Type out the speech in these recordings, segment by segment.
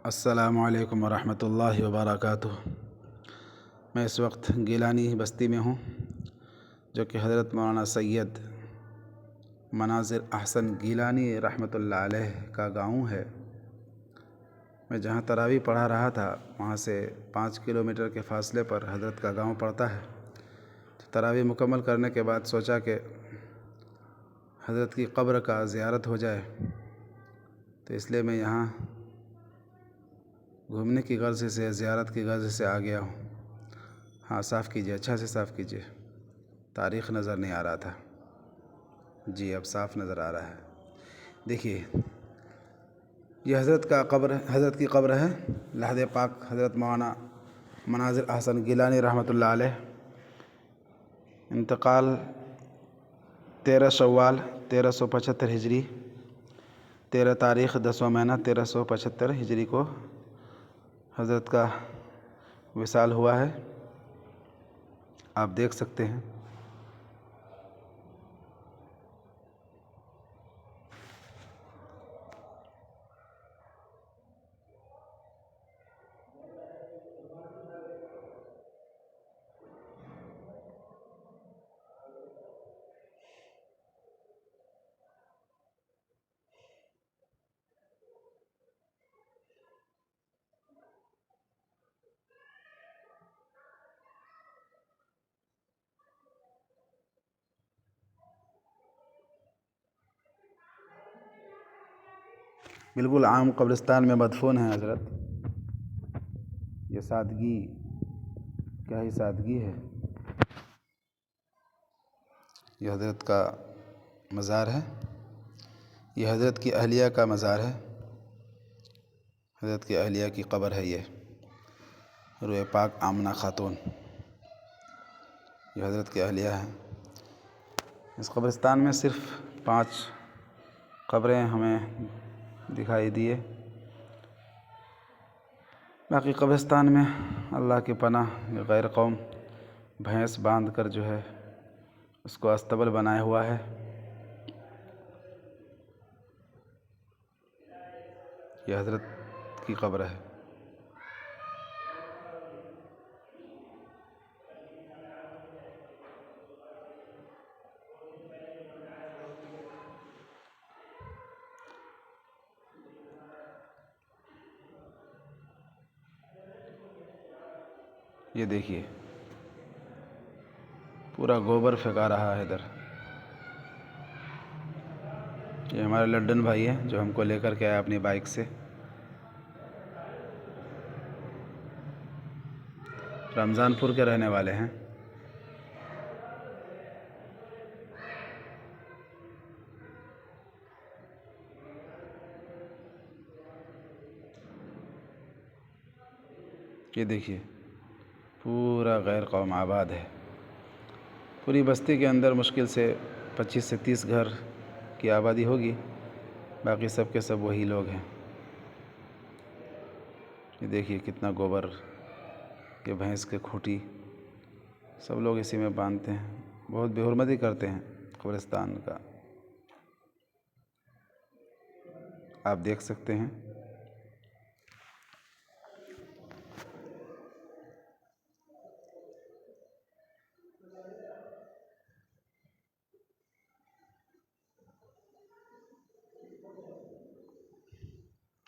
अस्सलामु अलैकुम वरहमतुल्लाहि वबरकातुह। मैं इस वक्त गिलानी बस्ती में हूँ, जो कि हज़रत मौलाना सैयद मनाज़िर अहसन गिलानी रहमतुल्लाह अलैह का गाँव है। मैं जहाँ तरावी पढ़ा रहा था, वहाँ से 5 किलोमीटर के फ़ासले पर हज़रत का गाँव पड़ता है। तो तरावी मुकम्मल करने के बाद सोचा कि हज़रत की क़ब्र का ज़ियारत हो जाए, तो इसलिए मैं यहाँ घूमने की गर्ज से, ज़ियारत की गर्ज से आ गया हूँ। हाँ, साफ़ कीजिए, अच्छा से साफ़ कीजिए, तारीख़ नज़र नहीं आ रहा था। जी, अब साफ़ नज़र आ रहा है। देखिए, ये हज़रत का क़ब्र, हज़रत की क़ब्र है। लहद पाक हज़रत मौलाना मनाज़िर अहसन गिलानी रहमतुल्लाह अलैह। इंतकाल 13 शव्वाल 1375 हिजरी, 13 तारीख़ 10वां महीना 1375 हिजरी को हज़रत का विसाल हुआ है। आप देख सकते हैं। बिल्कुल आम कब्रिस्तान में मदफून है हज़रत। ये सादगी, क्या ही सादगी है। ये हज़रत का मज़ार है। ये हज़रत की अहलिया का मज़ार है। हज़रत की अहलिया की क़ब्र है। ये रूए पाक आमना खातून, ये हज़रत की अहलिया है। इस कब्रिस्तान में सिर्फ़ 5 क़ब्रें हमें दिखाई दिए। बाकी कब्रिस्तान में अल्लाह की पनाह, गैर कौम भैंस बांध कर जो है उसको अस्तबल बनाया हुआ है। यह हज़रत की क़ब्र है। ये देखिए, पूरा गोबर फेंका रहा है इधर। ये हमारे लड्डन भाई हैं, जो हमको लेकर के आए अपनी बाइक से। रमज़ानपुर के रहने वाले हैं। ये देखिए, पूरा गैर कौम आबाद है। पूरी बस्ती के अंदर मुश्किल से 25 से 30 घर की आबादी होगी। बाकी सब के सब वही लोग हैं। ये देखिए कितना गोबर, ये भैंस के खूंटी सब लोग इसी में बांधते हैं। बहुत बेहुरमती करते हैं कब्रिस्तान का, आप देख सकते हैं।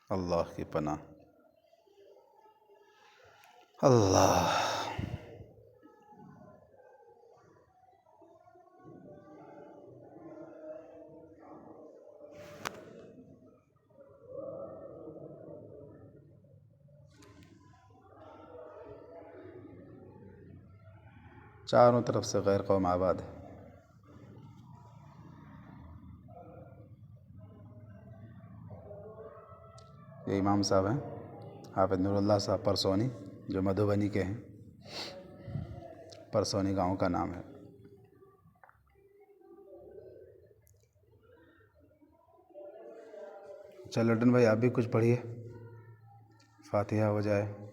अल्लाह की पनाह, अल्लाह। चारों तरफ से गैर कौम आबाद है। ये इमाम साहब हैं, हाफ़िज़ नूरुल्लाह साहब परसोनी, जो मधुबनी के हैं। परसोनी गांव का नाम है। अच्छा लड्डन भाई, आप भी कुछ पढ़िए, फातिहा हो जाए।